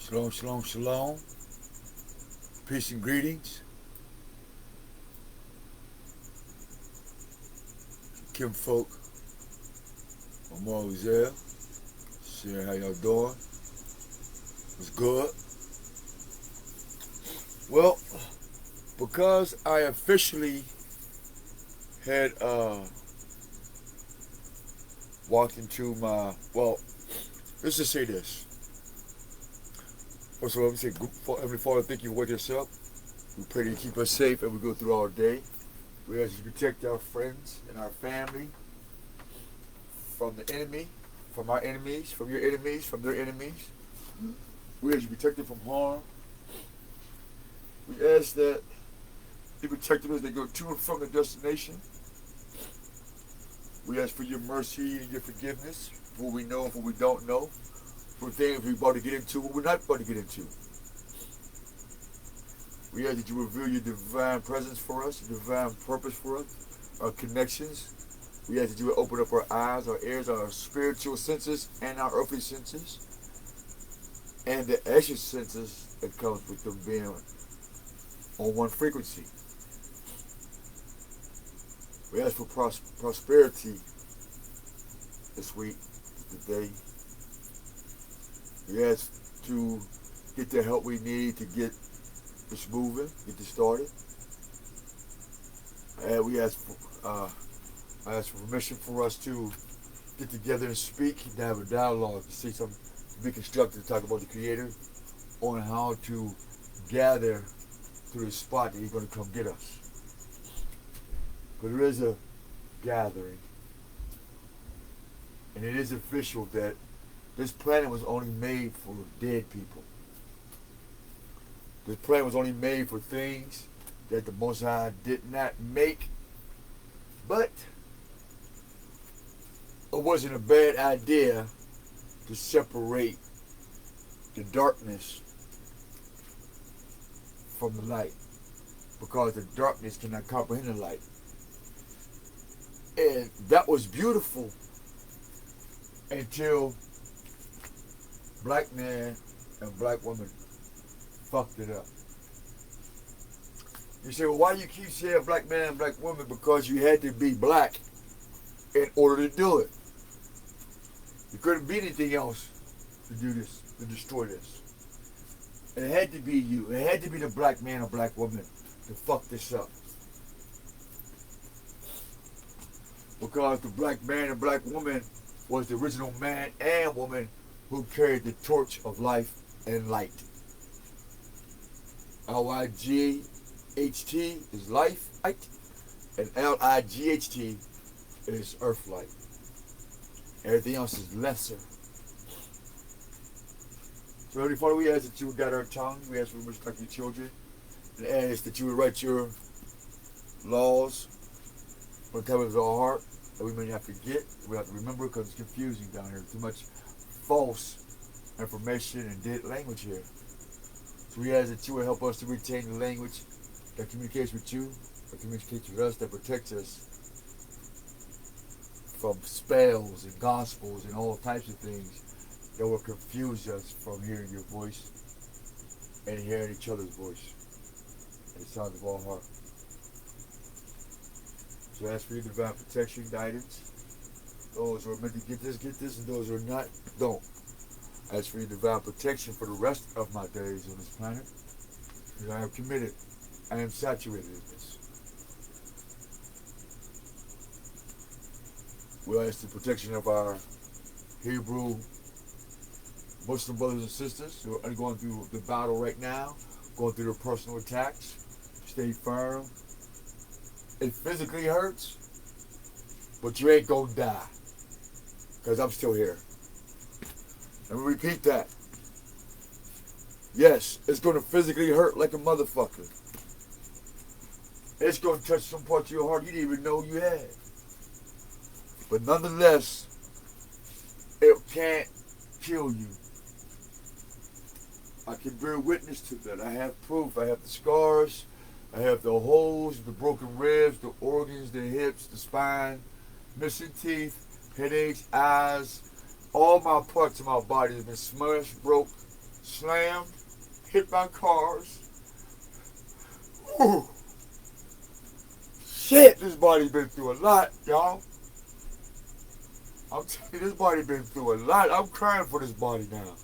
Shalom, shalom, shalom. Peace and greetings. Kim folk, I'm always there. Sharing how y'all doing. It's good. Well, because I officially had walked into my, well, let's just say this. First of all, let me say, Heavenly Father, thank you for waking us up. We pray that you keep us safe as we go through our day. We ask you to protect our friends and our family from the enemy, from our enemies, from your enemies, from their enemies. We ask you to protect them from harm. We ask that you protect them as they go to and from their destination. We ask for your mercy and your forgiveness for what we know and for what we don't know, for things we're about to get into, what we're not about to get into. We ask that you reveal your divine presence for us, your divine purpose for us, our connections. We ask that you would open up our eyes, our ears, our spiritual senses, and our earthly senses, and the extra senses that comes with them being on one frequency. We ask for prosperity this week, today. We ask to get the help we need to get this moving, get this started. And we ask for, I ask for permission for us to get together and speak, to have a dialogue, to see something, to be constructive, to talk about the Creator, on how to gather to the spot that He's going to come get us. Because there is a gathering, and it is official that this planet was only made for dead people. This planet was only made for things that the Most High did not make, but it wasn't a bad idea to separate the darkness from the light, because the darkness cannot comprehend the light. And that was beautiful until black man and black woman fucked it up. You say, well, why do you keep saying black man and black woman? Because you had to be black in order to do it. You couldn't be anything else to do this, to destroy this. And it had to be you. It had to be the black man or black woman to fuck this up. Because the black man and black woman was the original man and woman who carried the torch of life and light. L-I-G-H-T is life, light, and L-I-G-H-T is earth light. Everything else is lesser. So, Heavenly Father, we ask that you would guide our tongue. We ask for respect your children. And ask that you would write your laws on the tablets of our heart, that we may not forget, we have to remember, because it's confusing down here. Too much false information and dead language here. So we ask that you would help us to retain the language that communicates with you, that communicates with us, that protects us from spells and gospels and all types of things that will confuse us from hearing your voice and hearing each other's voice and the sound of our heart. So ask for your divine protection, guidance. Those who are meant to get this, and those who are not, don't. Ask for your divine protection for the rest of my days on this planet. Because I am committed. I am saturated in this. We ask the protection of our Hebrew Muslim brothers and sisters who are going through the battle right now, going through their personal attacks. Stay firm. It physically hurts, but you ain't gonna die, because I'm still here. And we repeat that. Yes, it's gonna physically hurt like a motherfucker. It's gonna touch some parts of your heart you didn't even know you had. But nonetheless, it can't kill you. I can bear witness to that. I have proof. I have the scars. I have the holes, the broken ribs, the organs, the hips, the spine, missing teeth, headaches, eyes. All my parts of my body have been smashed, broke, slammed, hit by cars. Whew. Shit, this body been through a lot, y'all. I'm telling you, this body been through a lot. I'm crying for this body now.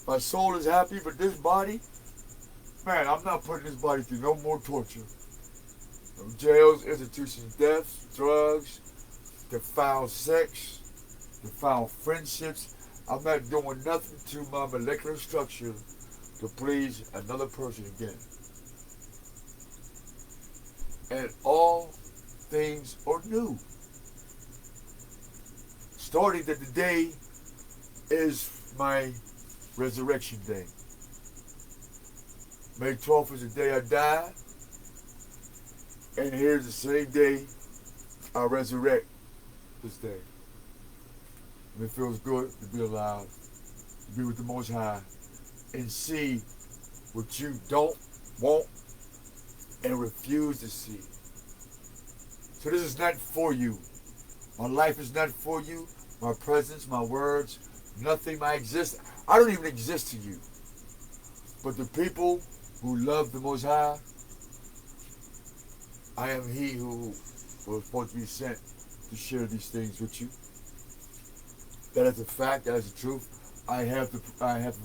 My soul is happy, but this body, man, I'm not putting this body through no more torture. No jails, institutions, deaths, drugs, defiled sex, defiled friendships. I'm not doing nothing to my molecular structure to please another person again. And all things are new. Starting that today is my resurrection day. May 12th is the day I died. And here's the same day I resurrect this day. And it feels good to be alive, to be with the Most High, and see what you don't want and refuse to see. So this is not for you. My life is not for you. My presence, my words, nothing, my existence. I don't even exist to you. But the people who love the Most High, I am he who was supposed to be sent to share these things with you. That is a fact, that is the truth. I have the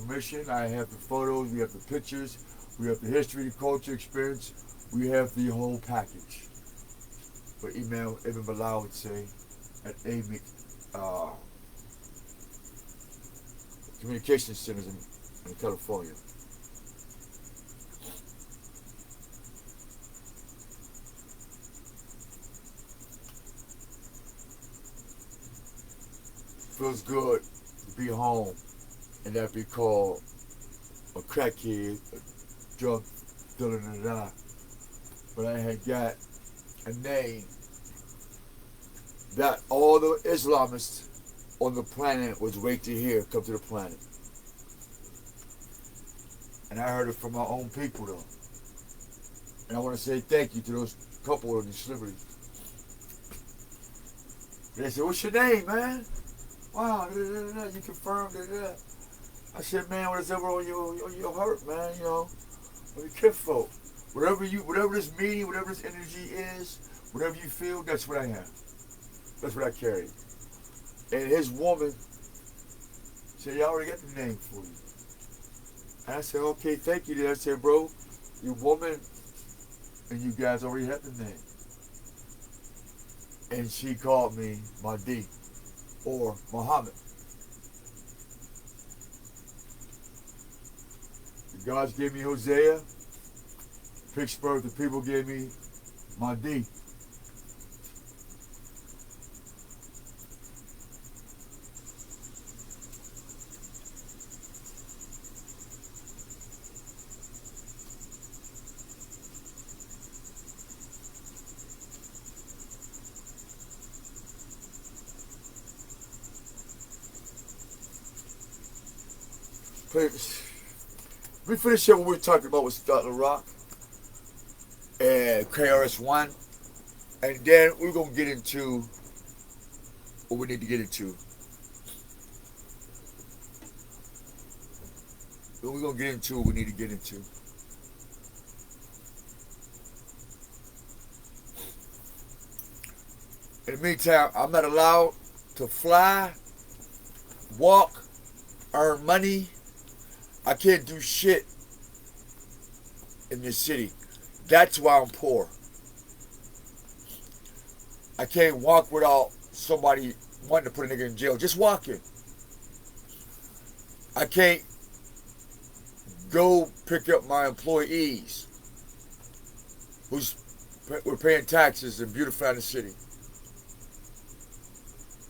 permission, I have the photos, we have the pictures, we have the history, the culture, experience, we have the whole package. But email Ibn Bilal would say at AMIC Communication Centers in California. Feels good to be home and not be called a crackhead, a drug dealer, but I had got a name that all the Islamists on the planet was waiting to hear come to the planet. And I heard it from my own people though. And I want to say thank you to those couple of these celebrities. They said, "What's your name, man?" "Wow, you confirmed it." I said, "Man, whatever on your heart, man, you know, on your kinfolk. Whatever this meaning, whatever this energy is, whatever you feel, that's what I have. That's what I carry." And his woman said, "You already got the name for you." And I said, "Okay, thank you." Then I said, "Bro, your woman and you guys already have the name." And she called me Mahdi or Muhammad. The gods gave me Hosea. Pittsburgh, the people gave me Mahdi. We finish up what we were talking about with Scotland Rock and KRS-One, and then we're going to get into what we need to get into. We're going to get into what we need to get into. In the meantime, I'm not allowed to fly, walk, earn money. I can't do shit in this city. That's why I'm poor. I can't walk without somebody wanting to put a nigga in jail. Just walking. I can't go pick up my employees we're paying taxes and beautifying the city.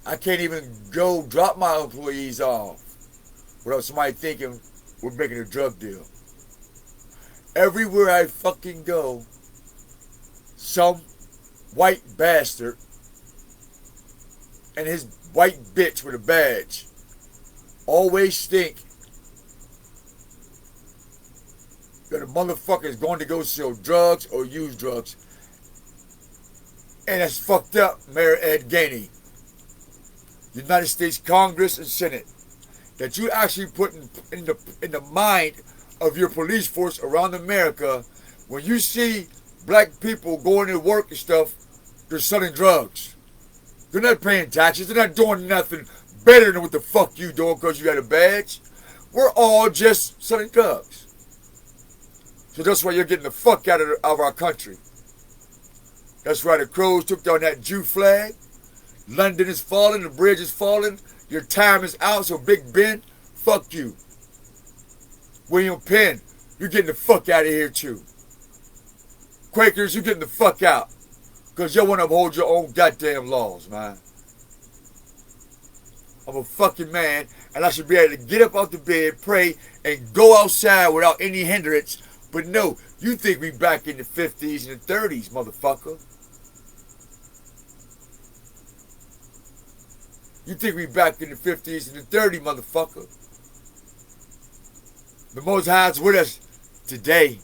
I can't even go drop my employees off without somebody thinking we're making a drug deal. Everywhere I fucking go, some white bastard and his white bitch with a badge always think that a motherfucker is going to go sell drugs or use drugs. And that's fucked up, Mayor Ed Gainey. United States Congress and Senate. that you actually put in the mind of your police force around America. When you see black people going to work and stuff, they're selling drugs. They're not paying taxes. They're not doing nothing better than what the fuck you doing because you got a badge. We're all just selling drugs. So that's why you're getting the fuck out of our country. That's why the Crows took down that Jew flag. London is falling. The bridge is falling. Your time is out. So Big Ben, fuck you. William Penn, you're getting the fuck out of here too. Quakers, you're getting the fuck out. Because you want to uphold your own goddamn laws, man. I'm a fucking man, and I should be able to get up off the bed, pray, and go outside without any hindrance. But no, you think we back in the 50s and the 30s, motherfucker. You think we back in the 50s and the 30s, motherfucker. The Most High's with us today.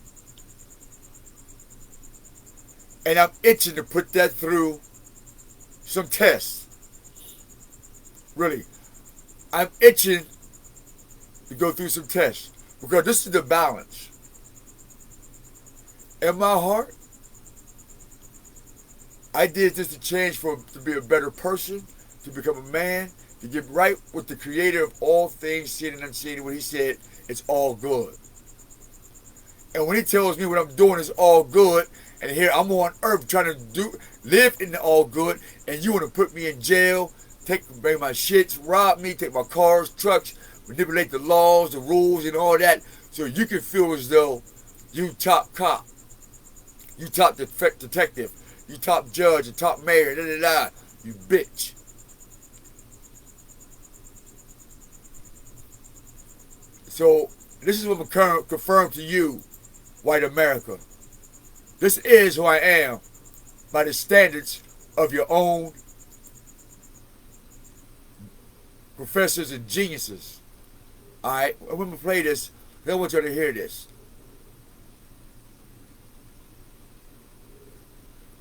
And I'm itching to put that through some tests. Really. I'm itching to go through some tests. Because this is the balance. In my heart, I did this to change to be a better person, to become a man, to get right with the creator of all things, seen and unseen. When he said, it's all good. And when he tells me what I'm doing is all good, and here I'm on earth trying to live in the all good, and you want to put me in jail, bring my shits, rob me, take my cars, trucks, manipulate the laws, the rules, and all that, so you can feel as though you top cop, you top detective, you top judge, you top mayor, you bitch. So this is what I'm confirmed to you, white America. This is who I am by the standards of your own professors and geniuses. Alright, I'm going to play this. I want you to hear this.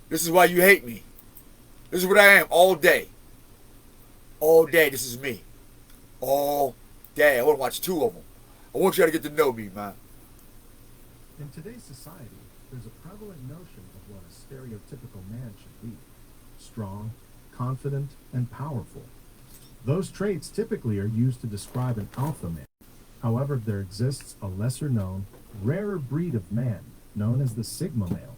This is why you hate me. This is what I am all day. All day, this is me. All day. I want to watch two of them. I want you to get to know me, man. In today's society, there's a prevalent notion of what a stereotypical man should be. Strong, confident, and powerful. Those traits typically are used to describe an alpha male. However, there exists a lesser-known, rarer breed of man, known as the Sigma male.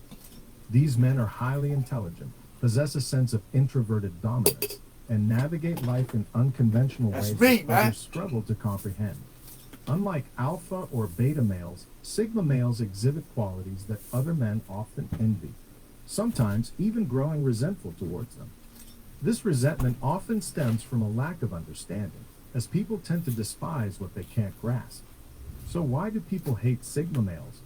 These men are highly intelligent, possess a sense of introverted dominance, and navigate life in unconventional ways that others struggle to comprehend. Unlike alpha or beta males, Sigma males exhibit qualities that other men often envy, sometimes even growing resentful towards them. This resentment often stems from a lack of understanding, as people tend to despise what they can't grasp. So why do people hate Sigma males?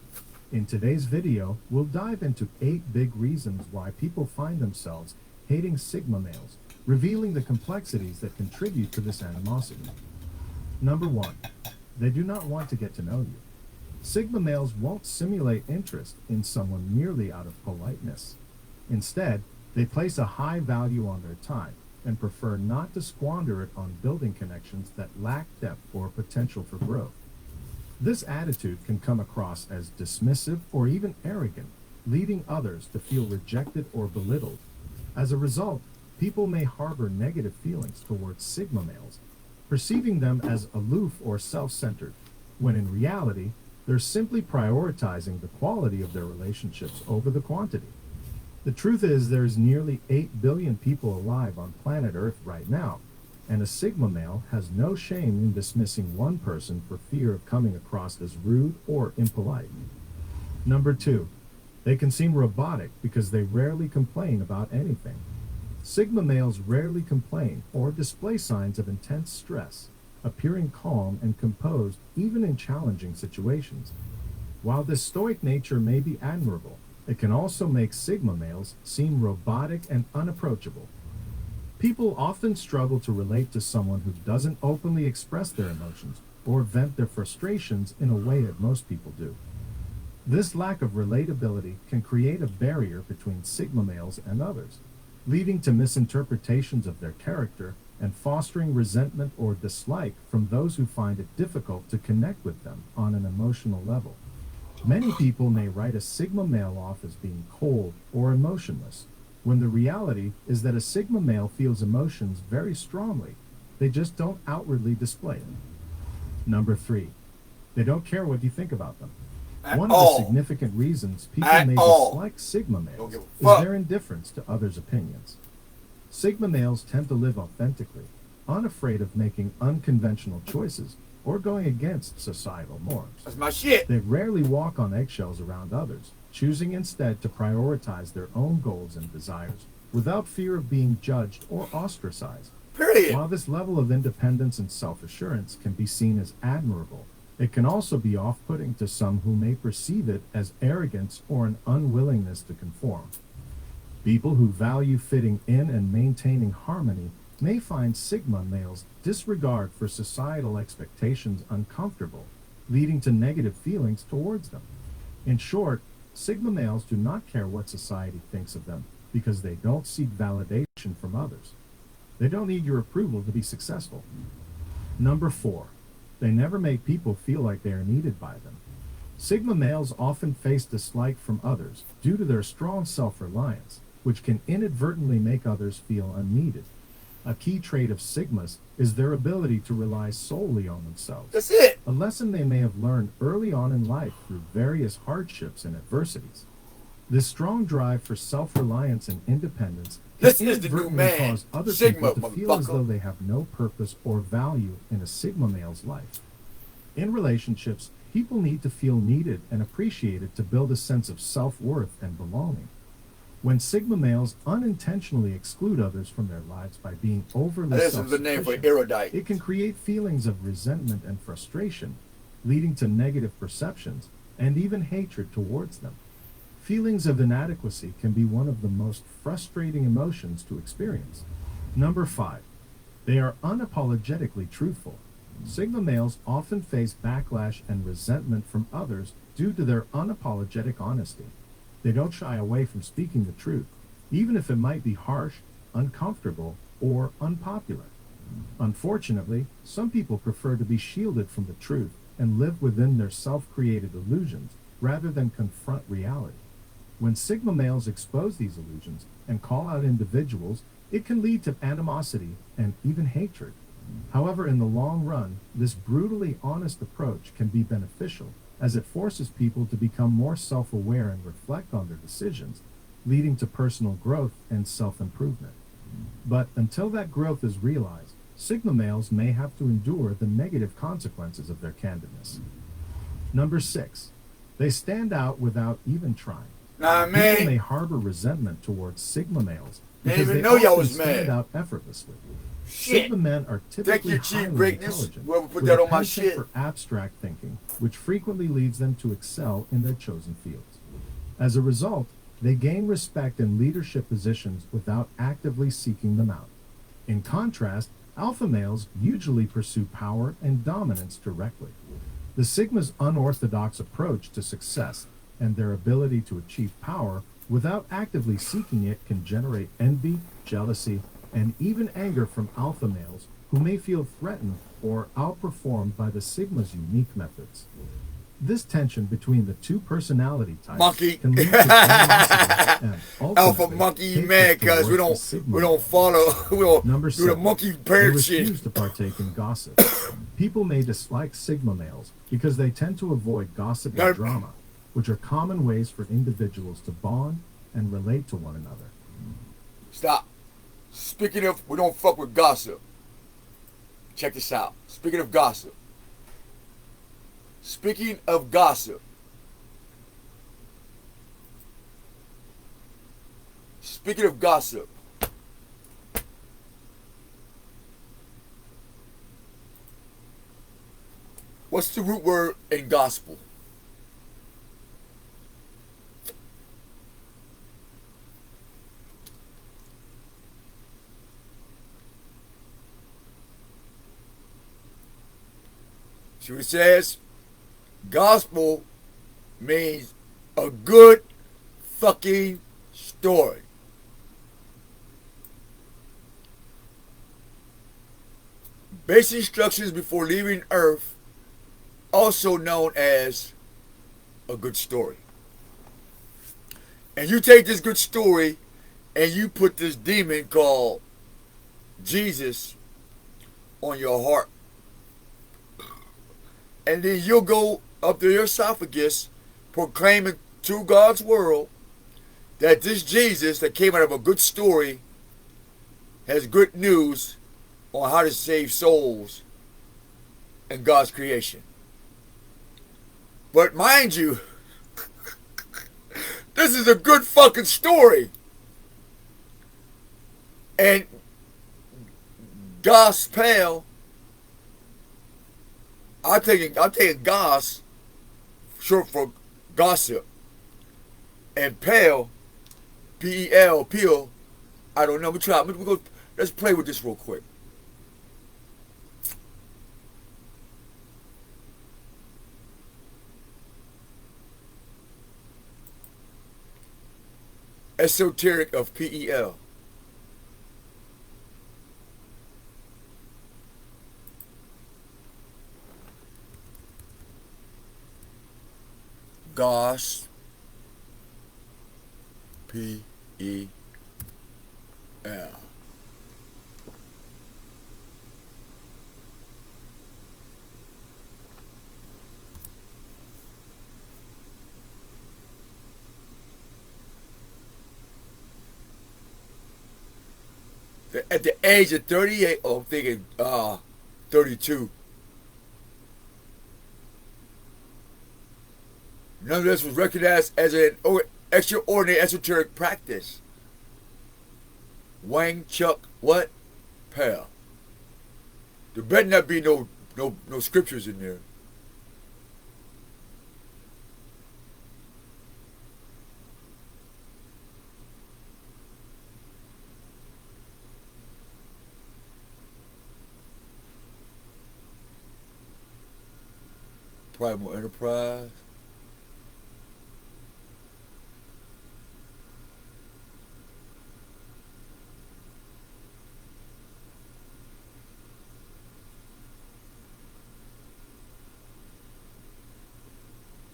In today's video, we'll dive into 8 big reasons why people find themselves hating Sigma males, revealing the complexities that contribute to this animosity. Number 1. They do not want to get to know you. Sigma males won't simulate interest in someone merely out of politeness. Instead, they place a high value on their time and prefer not to squander it on building connections that lack depth or potential for growth. This attitude can come across as dismissive or even arrogant, leading others to feel rejected or belittled. As a result, people may harbor negative feelings towards Sigma males, perceiving them as aloof or self-centered, when in reality, they're simply prioritizing the quality of their relationships over the quantity. The truth is there's nearly 8 billion people alive on planet Earth right now, and a Sigma male has no shame in dismissing one person for fear of coming across as rude or impolite. Number 2, they can seem robotic because they rarely complain about anything. Sigma males rarely complain or display signs of intense stress, appearing calm and composed even in challenging situations. While this stoic nature may be admirable, it can also make Sigma males seem robotic and unapproachable. People often struggle to relate to someone who doesn't openly express their emotions or vent their frustrations in a way that most people do. This lack of relatability can create a barrier between Sigma males and others, leading to misinterpretations of their character and fostering resentment or dislike from those who find it difficult to connect with them on an emotional level. Many people may write a Sigma male off as being cold or emotionless, when the reality is that a Sigma male feels emotions very strongly. They just don't outwardly display it. Number 3, they don't care what you think about them. One of the significant reasons people may dislike Sigma males is their indifference to others' opinions. Sigma males tend to live authentically, unafraid of making unconventional choices or going against societal norms. That's my shit. They rarely walk on eggshells around others, choosing instead to prioritize their own goals and desires without fear of being judged or ostracized. Period. While this level of independence and self-assurance can be seen as admirable, it can also be off-putting to some who may perceive it as arrogance or an unwillingness to conform. People who value fitting in and maintaining harmony may find Sigma males' disregard for societal expectations uncomfortable, leading to negative feelings towards them. In short, Sigma males do not care what society thinks of them because they don't seek validation from others. They don't need your approval to be successful. Number 4, they never make people feel like they are needed by them. Sigma males often face dislike from others due to their strong self-reliance, which can inadvertently make others feel unneeded. A key trait of Sigmas is their ability to rely solely on themselves. That's it. A lesson they may have learned early on in life through various hardships and adversities. This strong drive for self-reliance and independence This can is the new inadvertently man. cause other Sigma, people to feel as motherfucker. though they have no purpose or value in a Sigma male's life. In relationships, people need to feel needed and appreciated to build a sense of self-worth and belonging. When Sigma males unintentionally exclude others from their lives by being overly This is the name for self-sufficient, erudite. it can create feelings of resentment and frustration, leading to negative perceptions and even hatred towards them. Feelings of inadequacy can be one of the most frustrating emotions to experience. Number 5, they are unapologetically truthful. Sigma males often face backlash and resentment from others due to their unapologetic honesty. They don't shy away from speaking the truth, even if it might be harsh, uncomfortable, or unpopular. Unfortunately, some people prefer to be shielded from the truth and live within their self-created illusions rather than confront reality. When Sigma males expose these illusions and call out individuals, it can lead to animosity and even hatred. However, in the long run, this brutally honest approach can be beneficial as it forces people to become more self-aware and reflect on their decisions, leading to personal growth and self-improvement. But until that growth is realized, Sigma males may have to endure the negative consequences of their candidness. Number 6, they stand out without even trying. Nah, People may man. harbor resentment towards Sigma males Didn't because even they know y'all often was stand mad. out effortlessly. Shit. Sigma men are Thank typically you, Chief highly Greatness. intelligent, Whoever put with that a on my penchant shit. for abstract thinking, which frequently leads them to excel in their chosen fields. As a result, they gain respect in leadership positions without actively seeking them out. In contrast, alpha males usually pursue power and dominance directly. The Sigma's unorthodox approach to success and their ability to achieve power without actively seeking it can generate envy, jealousy, and even anger from alpha males who may feel threatened or outperformed by the Sigma's unique methods. This tension between the two personality types Monkey. can lead to animosity and Alpha ultimately monkey, you hatred mad because we towards the Sigma don't male. follow, we don't Number do the 7, monkey they parent refuse shit. to partake in gossip. People may dislike Sigma males because they tend to avoid gossip and Nope. drama, which are common ways for individuals to bond and relate to one another. Stop. Speaking of, we don't fuck with gossip. Check this out. Speaking of gossip. Speaking of gossip. Speaking of gossip. What's the root word in gospel? See what it says? Gospel means a good fucking story. Basic instructions before leaving Earth, also known as a good story. And you take this good story and you put this demon called Jesus on your heart. And then you'll go up to your esophagus proclaiming to God's world that this Jesus that came out of a good story has good news on how to save souls in God's creation. But mind you, this is a good fucking story. And gospel, I'm taking gos, short for gossip, and pel, P-E-L, peel. I don't know. Let's play with this real quick. Esoteric of P-E-L. Gos, P-E-L. At the age of 38, I'm thinking 32. None of this was recognized as an extraordinary esoteric practice. Wang Chuck what? Pal. There better not be no scriptures in there. Primal Enterprise.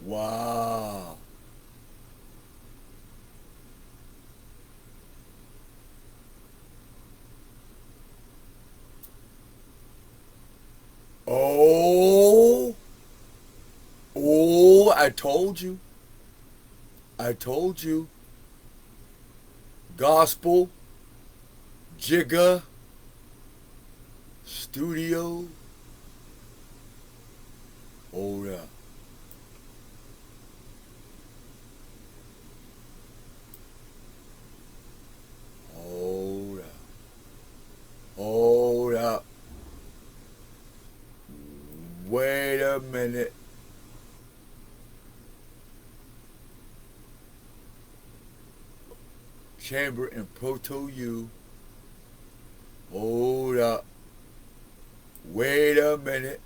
Wow. Oh. Oh, I told you. I told you. Gospel. Jigga. Studio. Hold up. Hold up. Hold up. Wait a minute. Chamber and Proto U. Hold up. Wait a minute.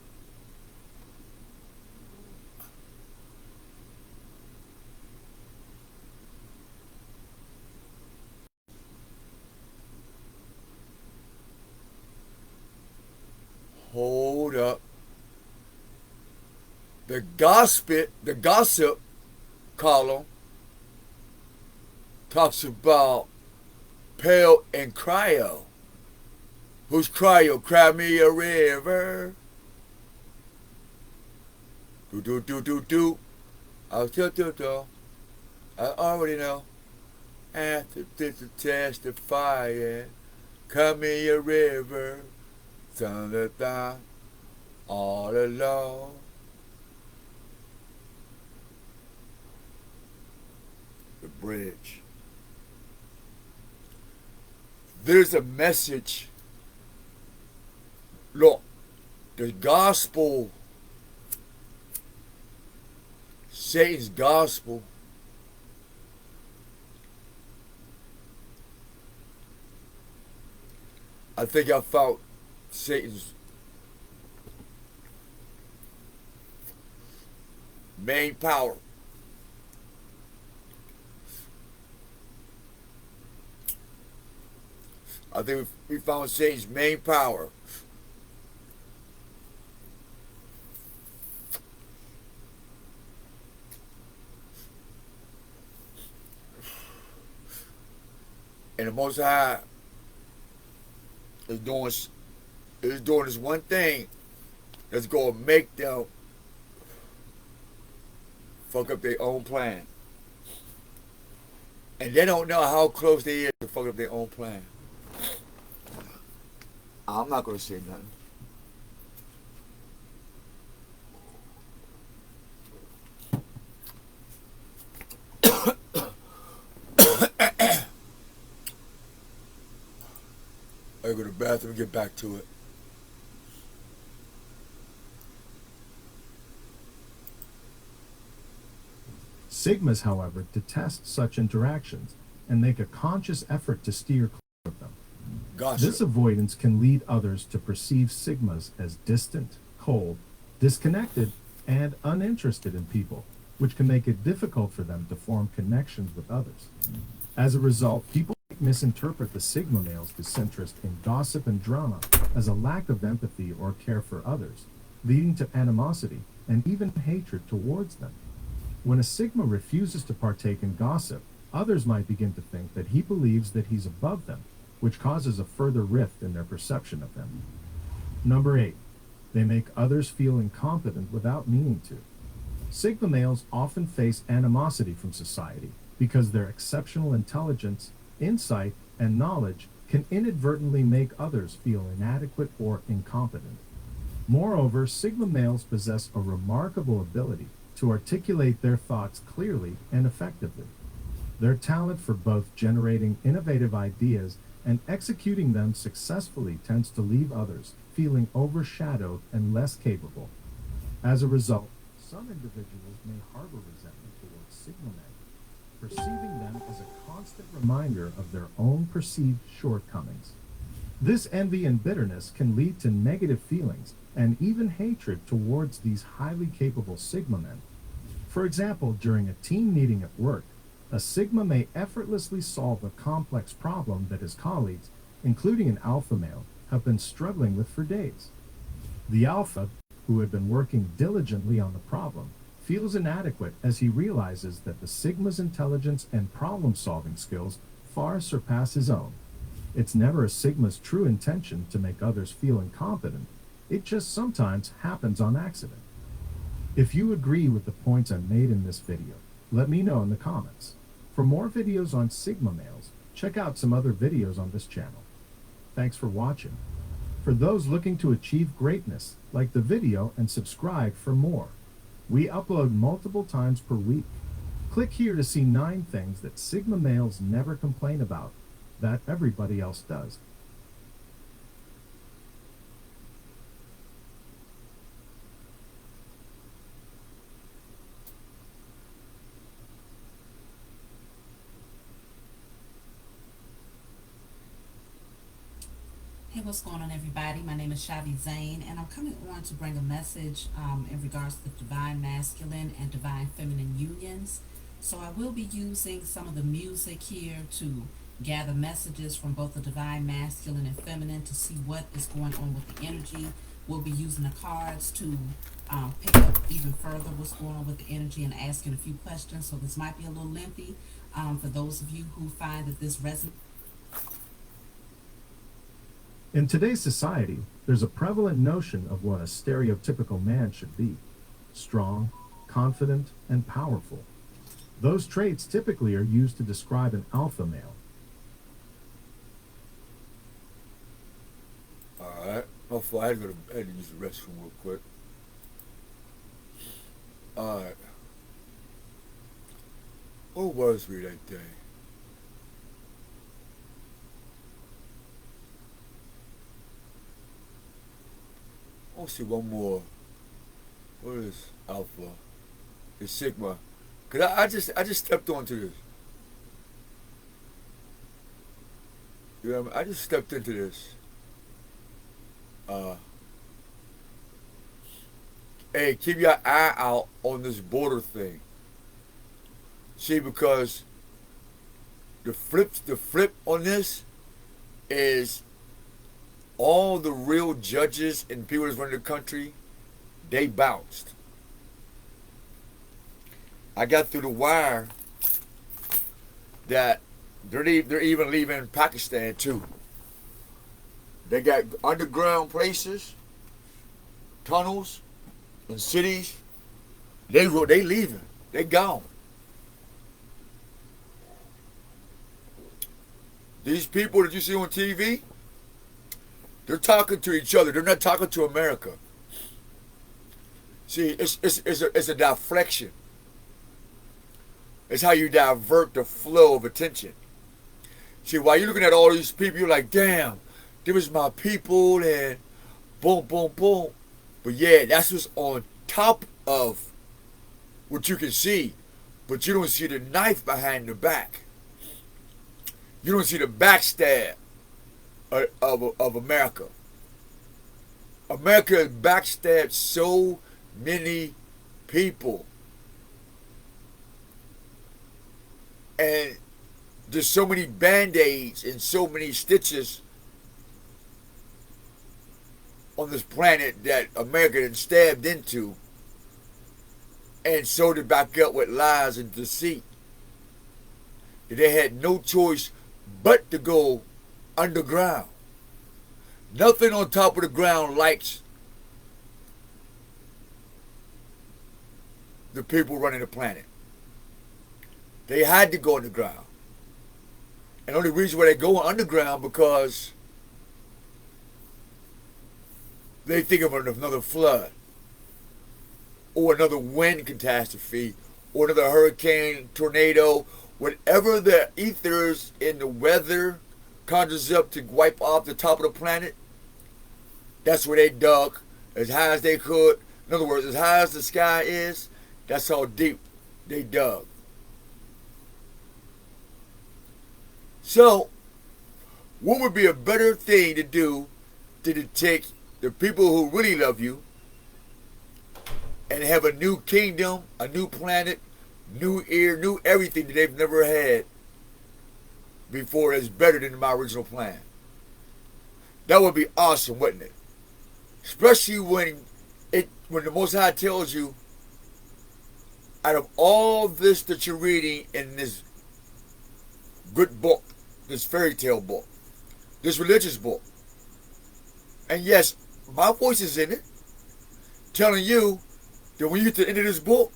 Hold up. The gossip column talks about Pale and Cryo. Who's Cryo? Cry me a river. Do. I'll tell. I already know. After this testifying, cry me a river. Thunder all alone. The bridge. There's a message. Look, the gospel, Satan's gospel, I think I found Satan's main power. I think we found Satan's main power. And the Most High is doing this one thing that's going to make them fuck up their own plan. And they don't know how close they is to fuck up their own plan. I'm not going to say nothing. I go to the bathroom and get back to it. Sigmas, however, detest such interactions and make a conscious effort to steer clear of them. Gotcha. This avoidance can lead others to perceive Sigmas as distant, cold, disconnected, and uninterested in people, which can make it difficult for them to form connections with others. As a result, people misinterpret the Sigma male's disinterest in gossip and drama as a lack of empathy or care for others, leading to animosity and even hatred towards them. When a Sigma refuses to partake in gossip, others might begin to think that he believes that he's above them, which causes a further rift in their perception of him. Number 8. They make others feel incompetent without meaning to. Sigma males often face animosity from society because their exceptional intelligence, insight, and knowledge can inadvertently make others feel inadequate or incompetent. Moreover, Sigma males possess a remarkable ability to articulate their thoughts clearly and effectively. Their talent for both generating innovative ideas and executing them successfully tends to leave others feeling overshadowed and less capable. As a result, some individuals may harbor resentment towards Sigma men, perceiving them as a constant reminder of their own perceived shortcomings. This envy and bitterness can lead to negative feelings and even hatred towards these highly capable Sigma men. For example, during a team meeting at work, a Sigma may effortlessly solve a complex problem that his colleagues, including an alpha male, have been struggling with for days. The alpha, who had been working diligently on the problem, feels inadequate as he realizes that the Sigma's intelligence and problem-solving skills far surpass his own. It's never a Sigma's true intention to make others feel incompetent. It just sometimes happens on accident. If you agree with the points I made in this video, let me know in the comments. For more videos on Sigma males, check out some other videos on this channel. Thanks for watching. For those looking to achieve greatness, like the video and subscribe for more. We upload multiple times per week. Click here to see 9 things that Sigma males never complain about, that everybody else does. Hey, what's going on, everybody? My name is Shavi Zane, and I'm coming on to bring a message in regards to the divine masculine and divine feminine unions. So I will be using some of the music here to gather messages from both the divine masculine and feminine to see what is going on with the energy. We'll be using the cards to pick up even further what's going on with the energy and asking a few questions. So this might be a little lengthy for those of you who find that this resonates. In today's society, there's a prevalent notion of what a stereotypical man should be: strong, confident, and powerful. Those traits typically are used to describe an alpha male. Alright. Before I had to go to bed and use the restroom real quick. Alright. What was we that day? I want to see one more. What is Alpha? It's Sigma. Cause I just stepped onto this. You know what I mean? I just stepped into this. Hey, keep your eye out on this border thing. See, because the flip on this is all the real judges and people that's running the country, they bounced. I got through the wire that They're even leaving Pakistan too. They got underground places, tunnels, and cities. They leaving. They gone. These people that you see on TV, they're talking to each other. They're not talking to America. See, it's a deflection. It's how you divert the flow of attention. See, while you're looking at all these people, you're like, damn, there was my people and boom, boom, boom. But yeah, that's what's on top of what you can see. But you don't see the knife behind the back. You don't see the backstab of America. America has backstabbed so many people. And there's so many band-aids and so many stitches on this planet that America has stabbed into and sewed it back up with lies and deceit. They had no choice but to go underground. Nothing on top of the ground likes the people running the planet. They had to go underground. And the only reason why they go underground because they think of another flood or another wind catastrophe or another hurricane, tornado, whatever the ethers in the weather conjures up to wipe off the top of the planet. That's where they dug as high as they could. In other words, as high as the sky is, that's how deep they dug. So, what would be a better thing to do than to take the people who really love you and have a new kingdom, a new planet, new air, new everything that they've never had before that's better than my original plan? That would be awesome, wouldn't it? Especially when the Most High tells you, out of all this that you're reading in this good book, this fairy tale book, this religious book, and yes, my voice is in it, telling you that when you get to the end of this book,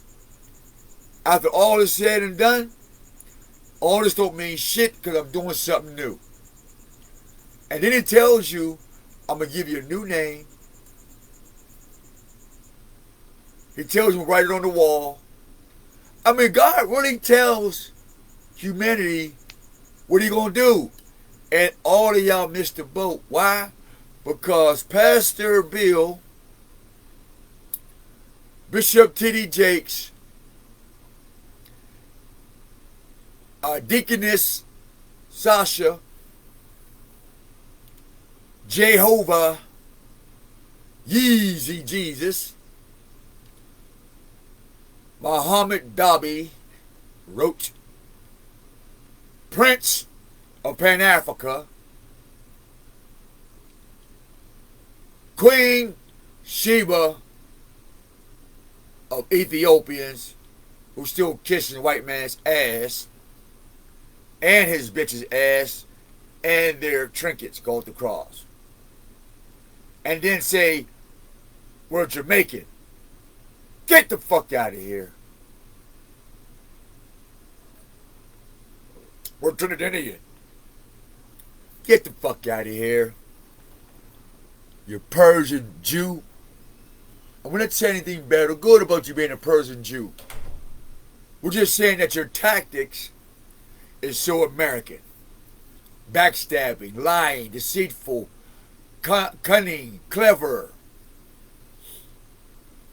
after all is said and done, all this don't mean shit because I'm doing something new. And then it tells you, I'm going to give you a new name. He tells you, write it on the wall. I mean, God really tells humanity what are you going to do? And all of y'all missed the boat. Why? Because Pastor Bill, Bishop T.D. Jakes, Deaconess Sasha, Jehovah, Yeezy Jesus, Muhammad Dabi Roach, Prince of Pan-Africa, Queen Sheba of Ethiopians, who's still kissing the white man's ass and his bitch's ass and their trinkets go at the cross. And then say, we're Jamaican. Get the fuck out of here. We're Trinidadian. Get the fuck out of here. You Persian Jew. And we're not saying anything bad or good about you being a Persian Jew. We're just saying that your tactics is so American. Backstabbing, lying, deceitful, cunning, clever.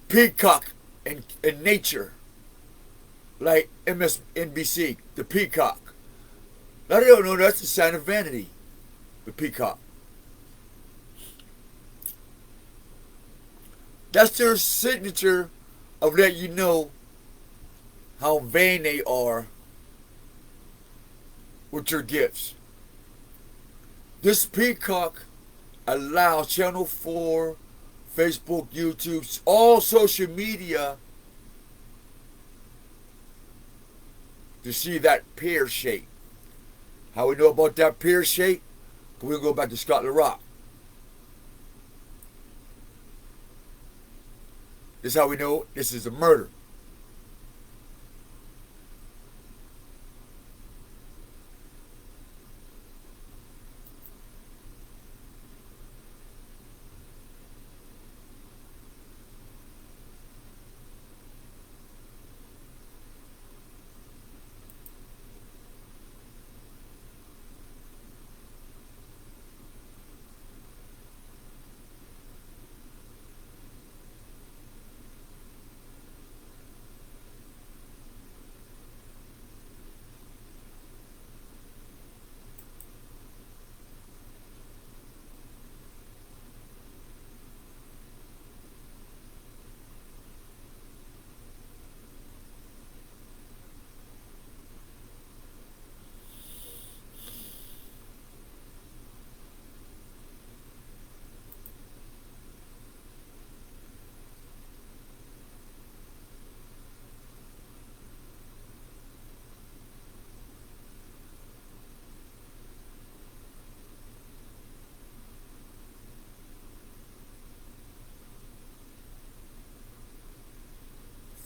Peacock in nature. Like MSNBC, the peacock. I don't know, that's a sign of vanity. The peacock. That's their signature of letting you know how vain they are with your gifts. This peacock allows Channel 4, Facebook, YouTube, all social media to see that pear shape. How we know about that pear shape? We'll go back to Scotland Rock. This is how we know this is a murder.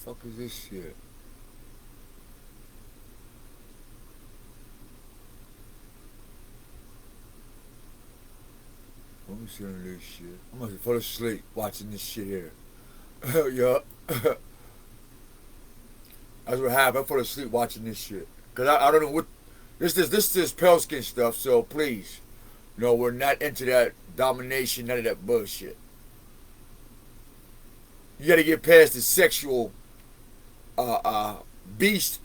Fuck is this shit? Let me see this shit. I'm gonna fall asleep watching this shit here. Yeah. That's what happened. I fell asleep watching this shit. Cause I don't know what this is pale skin stuff, so please. No, we're not into that domination, none of that bullshit. You gotta get past the sexual beast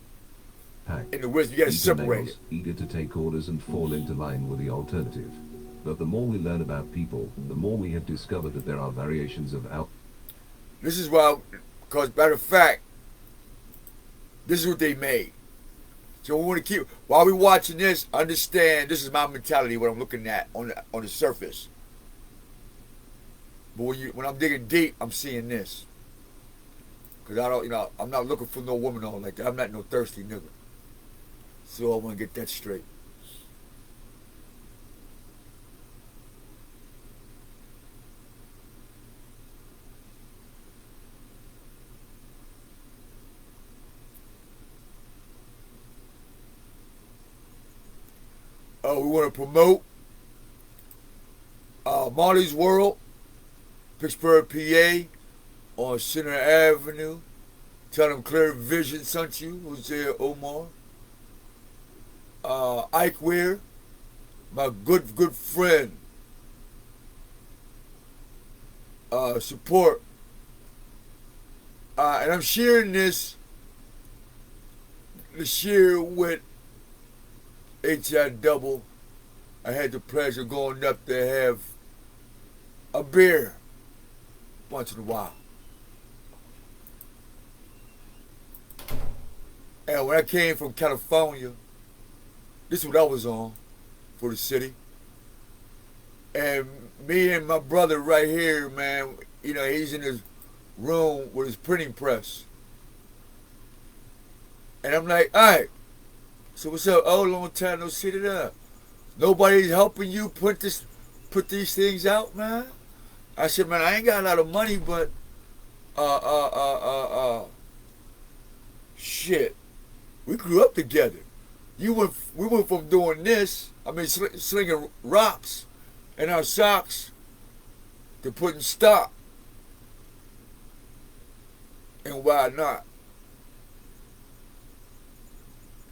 in the wisdom. You gotta separate it. Eager to take orders and fall into line with the alternative. But the more we learn about people, the more we have discovered that there are variations of our... This is why, because matter of fact, this is what they made. So we want to keep, while we're watching this, understand this is my mentality, what I'm looking at on the surface. But when I'm digging deep, I'm seeing this. Because I don't, I'm not looking for no woman on like that. I'm not no thirsty nigga. So I want to get that straight. We want to promote Marley's World, Pittsburgh, PA, on Center Avenue. Tell them Clear Vision sent you, Jose Omar. Ike Weir, my good friend. Support. And I'm sharing this to share with HI Double. I had the pleasure of going up to have a beer once in a while. And when I came from California, this is what I was on for the city. And me and my brother right here, man, he's in his room with his printing press. And I'm like, all right, so what's up? Oh, long time no see it up. Nobody's helping you put these things out, man? I said, man, I ain't got a lot of money, but shit, we grew up together. We went from doing this, slinging rocks in our socks, to putting stock. And why not?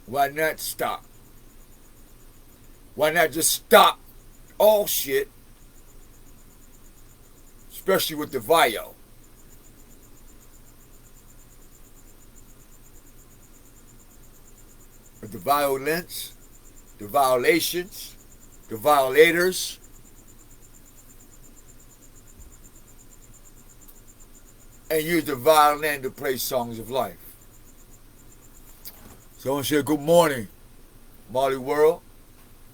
Why not stop? Why not just stop all shit? Especially with the VIO. With the violence, the violations, the violators. And use the violin to play songs of life. So I want to say good morning, Marley World.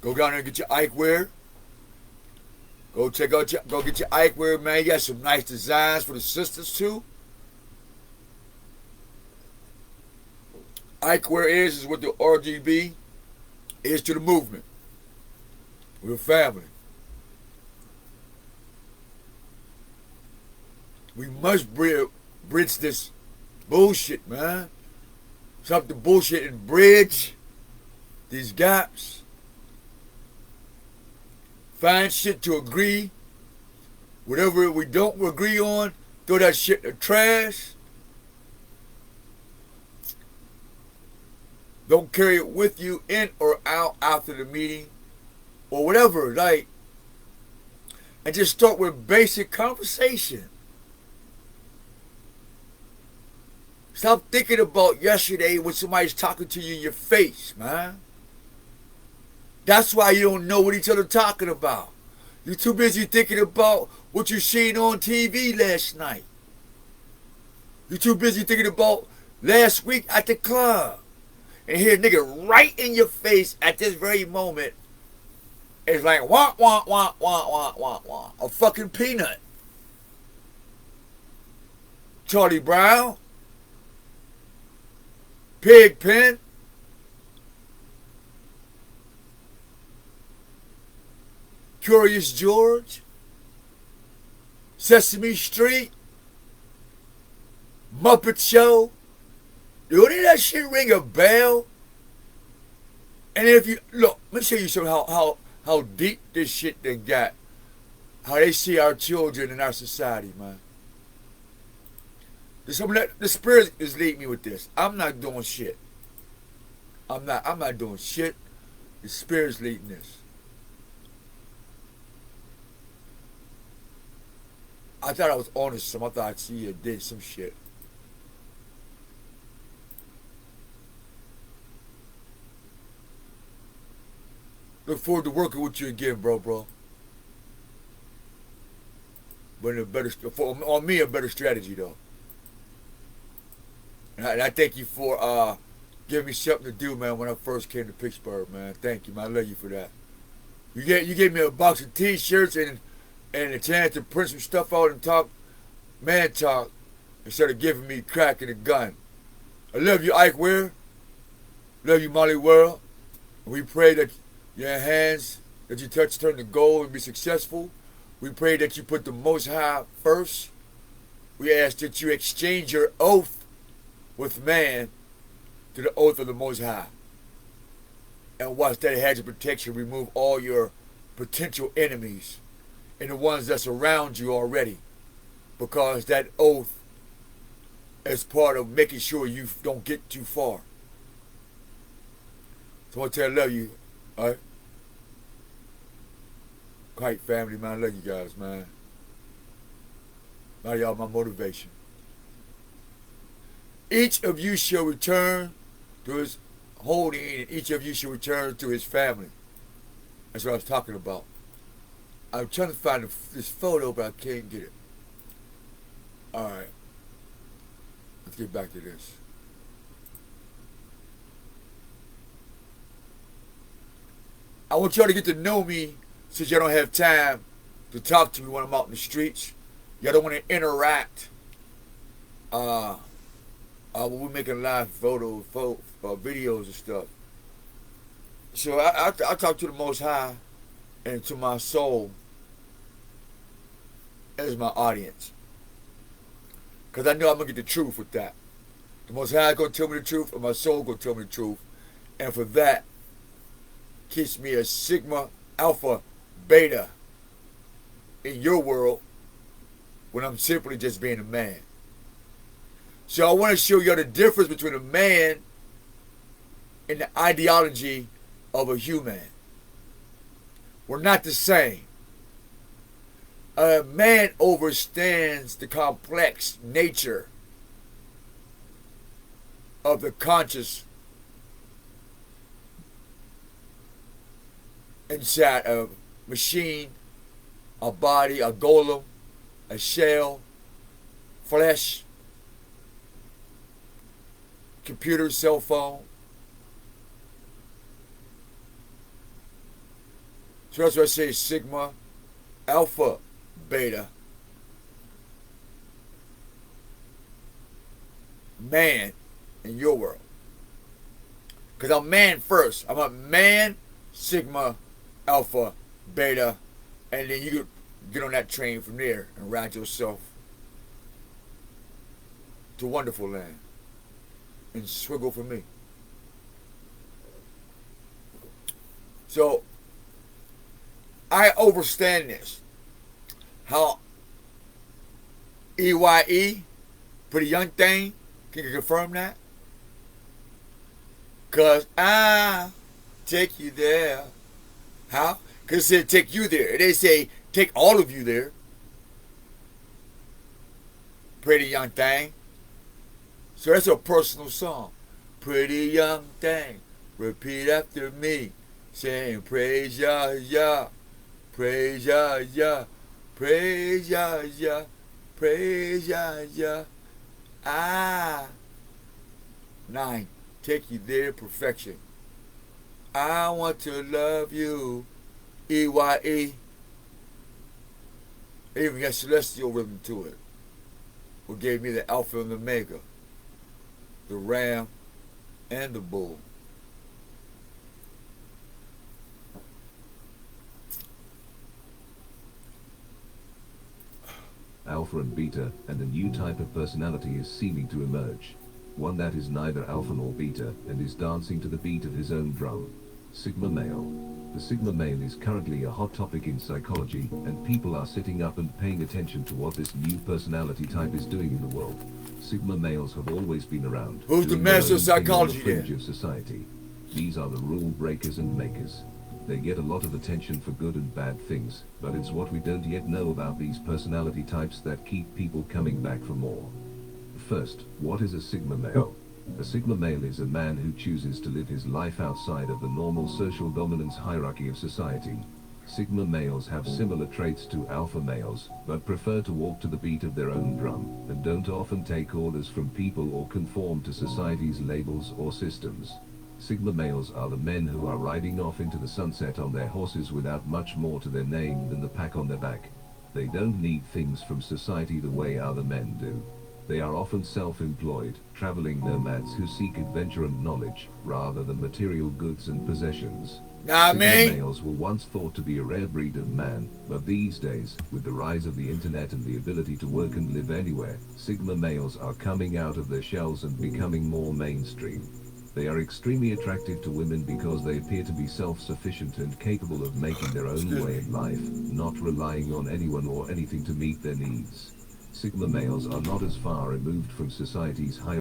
Go down there and get your Ike Wear. Go get your Ike Wear, man. You got some nice designs for the sisters too. Ike Wear is with the RGB Here's to the movement. We're family. We must bridge this bullshit, man. Stop the bullshit and bridge these gaps. Find shit to agree. Whatever we don't agree on, throw that shit in the trash. Don't carry it with you in or out after the meeting or whatever, like, and just start with basic conversation. Stop thinking about yesterday when somebody's talking to you in your face, man. That's why you don't know what each other talking about. You're too busy thinking about what you seen on TV last night. You're too busy thinking about last week at the club. And here, nigga, right in your face at this very moment, it's like, wah, wah, wah, wah, wah, wah, wah. A fucking peanut. Charlie Brown. Pigpen. Curious George. Sesame Street. Muppet Show. Do any of that shit ring a bell? And if you look, let me show you some how deep this shit done got. How they see our children in our society, man. The spirit is leading me with this. I'm not doing shit. I'm not doing shit. The spirit's leading this. I thought I was on to something. I thought I'd see you did some shit. Look forward to working with you again, bro. But a better, on me, a better strategy though. And I thank you for giving me something to do, man. When I first came to Pittsburgh, man. Thank you, man. I love you for that. You gave me a box of T-shirts and a chance to print some stuff out and talk man talk instead of giving me crack and a gun. I love you, Ike Ware. Love you, Molly World. We pray that your hands that you touch turn to gold and be successful. We pray that you put the Most High first. We ask that you exchange your oath with man to the oath of the Most High. And watch that hedge of protection remove all your potential enemies and the ones that's around you already. Because that oath is part of making sure you don't get too far. So I want to tell you I love you. Alright? Kite family, man. I love you guys, man. A lot of y'all my motivation. Each of you shall return to his holding, and each of you shall return to his family. That's what I was talking about. I'm trying to find this photo, but I can't get it. Alright. Let's get back to this. I want y'all to get to know me since y'all don't have time to talk to me when I'm out in the streets. Y'all don't want to interact. When we're making live videos and stuff. So I talk to the Most High and to my soul as my audience. Because I know I'm going to get the truth with that. The Most High is going to tell me the truth, and my soul is going to tell me the truth. And for that, keeps me a sigma, alpha, beta in your world when I'm simply just being a man. So I want to show you the difference between a man and the ideology of a human. We're not the same. A man understands the complex nature of the conscious inside a machine, a body, a golem, a shell, flesh, computer, cell phone. So that's why I say sigma, alpha, beta. Man in your world. Because I'm man first. I'm a man, sigma, alpha, beta, and then you could get on that train from there and ride yourself to wonderful land and swiggle for me. So I understand this. How EYE, pretty young thing, can you confirm that? Cause I take you there. How? Cause it said take you there. They say take all of you there. Pretty young thing. So that's a personal song. Pretty young thing. Repeat after me. Saying praise Yah, Yah. Praise Yah, Yah. Praise Yah, Yah. Praise Yah, Yah. Ah. 9. Take you there to perfection. I want to love you. EYE. It even got celestial rhythm to it. What gave me the Alpha and the Omega. The Ram and the Bull. Alpha and beta, and a new type of personality is seeming to emerge. One that is neither alpha nor beta, and is dancing to the beat of his own drum. Sigma male. The Sigma male is currently a hot topic in psychology, and people are sitting up and paying attention to what this new personality type is doing in the world. Sigma males have always been around. Who's the doing their master own of thing on the psychology fringe there? of society. These are the rule breakers and makers. They get a lot of attention for good and bad things, but it's what we don't yet know about these personality types that keep people coming back for more. First, what is a Sigma male? A Sigma male is a man who chooses to live his life outside of the normal social dominance hierarchy of society. Sigma males have similar traits to alpha males, but prefer to walk to the beat of their own drum, and don't often take orders from people or conform to society's labels or systems. Sigma males are the men who are riding off into the sunset on their horses without much more to their name than the pack on their back. They don't need things from society the way other men do. They are often self-employed, traveling nomads who seek adventure and knowledge, rather than material goods and possessions. Sigma males were once thought to be a rare breed of man, but these days, with the rise of the internet and the ability to work and live anywhere, Sigma males are coming out of their shells and becoming more mainstream. They are extremely attractive to women because they appear to be self-sufficient and capable of making their own way in life, not relying on anyone or anything to meet their needs. Sigma males are not as far removed from society's hierarchy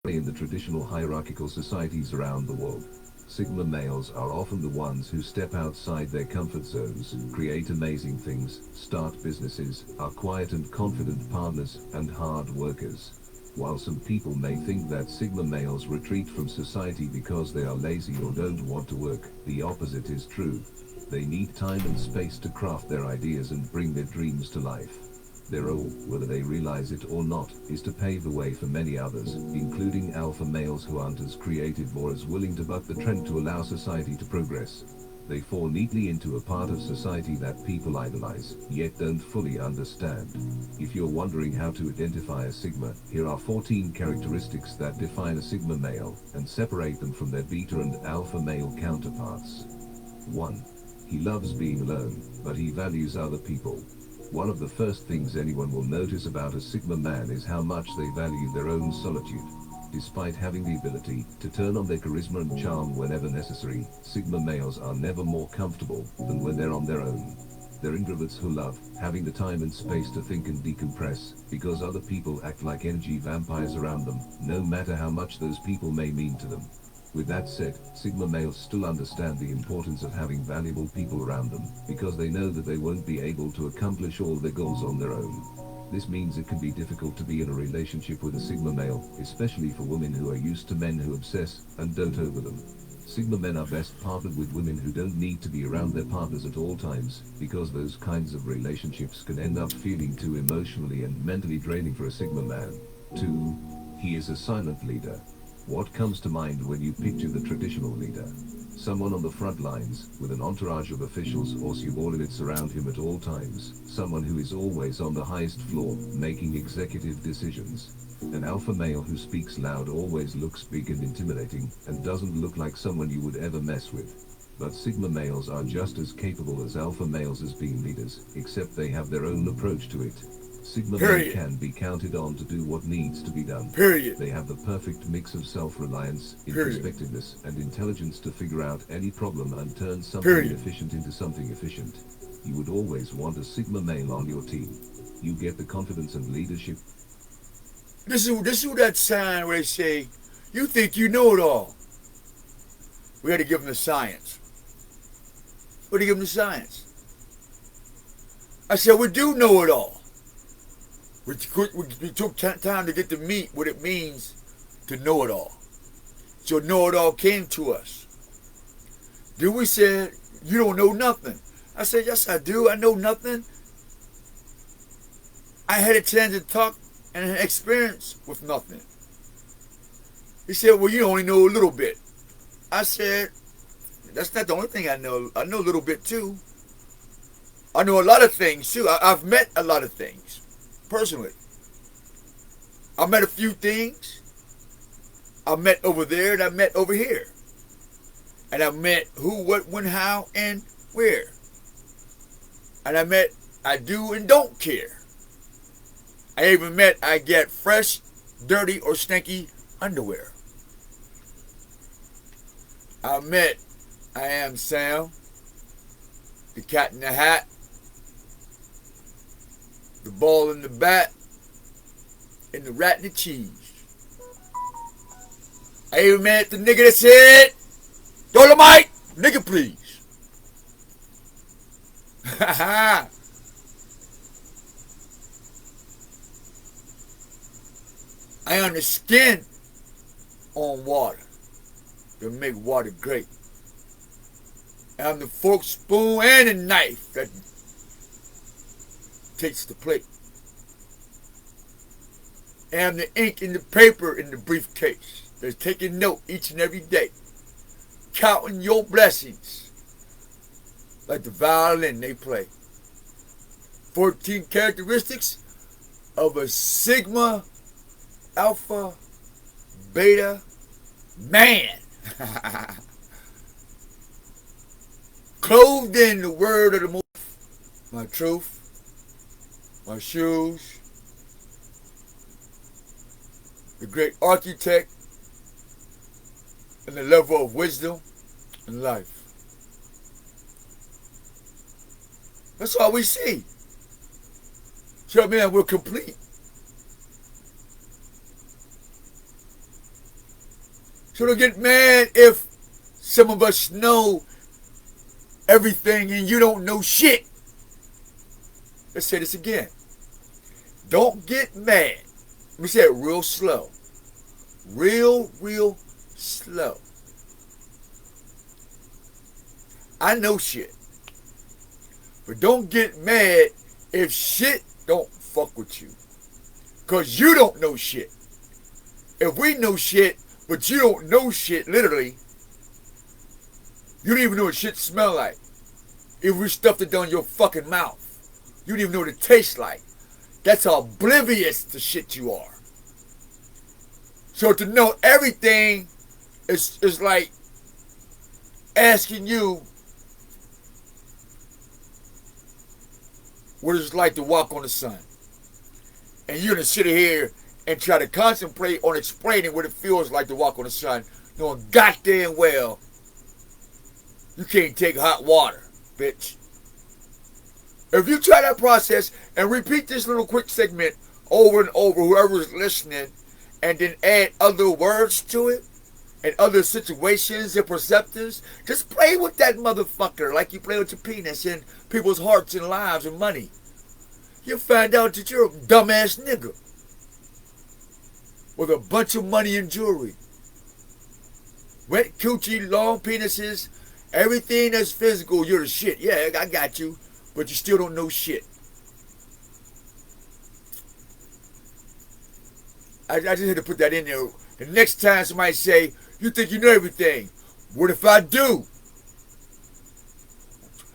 in the traditional hierarchical societies around the world. Sigma males are often the ones who step outside their comfort zones, create amazing things, start businesses, are quiet and confident partners, and hard workers. While some people may think that Sigma males retreat from society because they are lazy or don't want to work, the opposite is true. They need time and space to craft their ideas and bring their dreams to life. Their role, whether they realize it or not, is to pave the way for many others, including alpha males who aren't as creative or as willing to buck the trend to allow society to progress. They fall neatly into a part of society that people idolize, yet don't fully understand. If you're wondering how to identify a Sigma, here are 14 characteristics that define a Sigma male, and separate them from their beta and alpha male counterparts. 1. He loves being alone, but he values other people. One of the first things anyone will notice about a Sigma man is how much they value their own solitude. Despite having the ability to turn on their charisma and charm whenever necessary, Sigma males are never more comfortable than when they're on their own. They're introverts who love having the time and space to think and decompress, because other people act like energy vampires around them, no matter how much those people may mean to them. With that said, Sigma males still understand the importance of having valuable people around them, because they know that they won't be able to accomplish all their goals on their own. This means it can be difficult to be in a relationship with a Sigma male, especially for women who are used to men who obsess and dote over them. Sigma men are best partnered with women who don't need to be around their partners at all times, because those kinds of relationships can end up feeling too emotionally and mentally draining for a Sigma man. 2. He is a silent leader. What comes to mind when you picture the traditional leader? Someone on the front lines, with an entourage of officials or subordinates around him at all times. Someone who is always on the highest floor, making executive decisions. An alpha male who speaks loud, always looks big and intimidating, and doesn't look like someone you would ever mess with. But Sigma males are just as capable as alpha males as being leaders, except they have their own approach to it. Sigma men can be counted on to do what needs to be done. They have the perfect mix of self-reliance, introspectiveness, and intelligence to figure out any problem and turn something inefficient into something efficient. You would always want a Sigma male on your team. You get the confidence and leadership. This is that sign where they say, you think you know it all. We had to give them the science. We had to give them the science. I said, we do know it all. We took time to get to meet what it means to know it all. So know it all came to us. Then we said, you don't know nothing. I said, yes, I do. I know nothing. I had a chance to talk and an experience with nothing. He said, well, you only know a little bit. I said, that's not the only thing I know. I know a little bit too. I know a lot of things too. I've met a lot of things. Personally, I met a few things. I met over there and I met over here. And I met who, what, when, how, and where. And I met I do and don't care. I even met I get fresh, dirty, or stinky underwear. I met I am Sam, the cat in the hat, the ball in the bat, and the rat in the cheese. I even met the nigga that said, Dolomite, nigga please. I on the skin on water to make water great. I'm the fork, spoon, and the knife that takes the plate. And I'm the ink in the paper in the briefcase that's taking note each and every day, counting your blessings like the violin they play. 14 characteristics of a Sigma Alpha Beta man. Clothed in the word of the most, my truth, my shoes, the great architect, and the level of wisdom and life. That's all we see. So, man, we're complete. So don't get mad if some of us know everything and you don't know shit. Let's say this again. Don't get mad. Let me say it real slow. Real slow. I know shit. But don't get mad if shit don't fuck with you. Because you don't know shit. If we know shit, but you don't know shit, literally, you don't even know what shit smell like. If we stuffed it down your fucking mouth, you don't even know what it tastes like. That's how oblivious to shit you are. So to know everything is like asking you what it's like to walk on the sun. And you're going to sit here and try to concentrate on explaining what it feels like to walk on the sun, knowing goddamn well you can't take hot water, bitch. If you try that process and repeat this little quick segment over and over, whoever's listening, and then add other words to it, and other situations and perceptives, just play with that motherfucker like you play with your penis and people's hearts and lives and money. You'll find out that you're a dumbass nigga with a bunch of money and jewelry. Wet coochie, long penises, everything that's physical, you're the shit. Yeah, I got you. But you still don't know shit. I just had to put that in there The next time somebody say, you think you know everything. What if I do?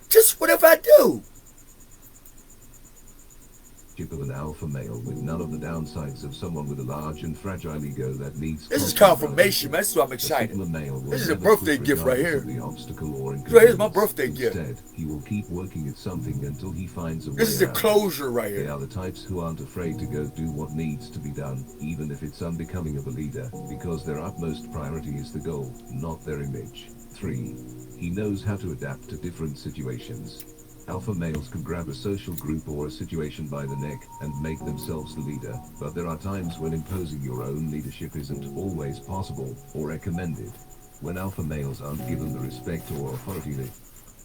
Just what if I do? Of an alpha male with none of the downsides of someone with a large and fragile ego that needs. This is confirmation, man. This is why I'm excited. This is a birthday gift right here. The obstacle or right here's my birthday gift. Instead, he will keep working at something until he finds a way. This is the closure right here. They are the types who aren't afraid to go do what needs to be done, even if it's unbecoming of a leader, because their utmost priority is the goal, not their image. 3. He knows how to adapt to different situations. Alpha males can grab a social group or a situation by the neck and make themselves the leader, but there are times when imposing your own leadership isn't always possible or recommended. When alpha males aren't given the respect or authority they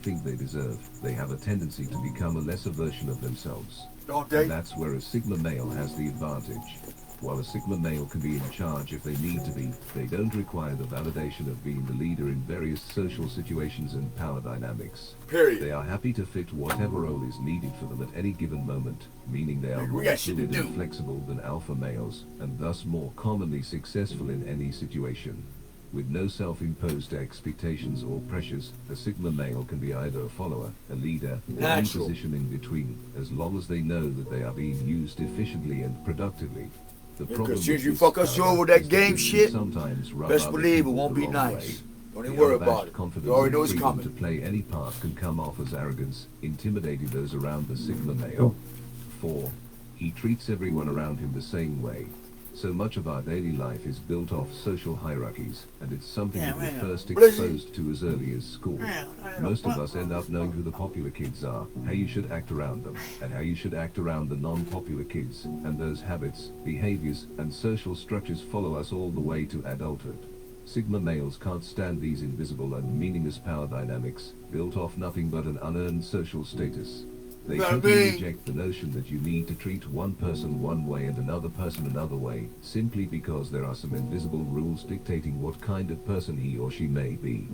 think they deserve, they have a tendency to become a lesser version of themselves. Don't they? And that's where a sigma male has the advantage. While a sigma male can be in charge if they need to be, they don't require the validation of being the leader in various social situations and power dynamics. Period. They are happy to fit whatever role is needed for them at any given moment, meaning they are more fluid and flexible than alpha males, and thus more commonly successful in any situation. With no self-imposed expectations or pressures, a sigma male can be either a follower, a leader, or any position in between, as long as they know that they are being used efficiently and productively. The problem as soon as you fuck us over with that game shit, best believe it won't be nice. Don't even worry about it. You already know it's coming. To play any part can come off as arrogance, intimidating those around the sigma male. 4. He treats everyone around him the same way. So much of our daily life is built off social hierarchies, and it's something that we're first exposed to as early as school. Most of us end up knowing who the popular kids are, how you should act around them, and how you should act around the non-popular kids, and those habits, behaviors, and social structures follow us all the way to adulthood. Sigma males can't stand these invisible and meaningless power dynamics, built off nothing but an unearned social status. They totally reject the notion that you need to treat one person one way and another person another way, simply because there are some invisible rules dictating what kind of person he or she may be.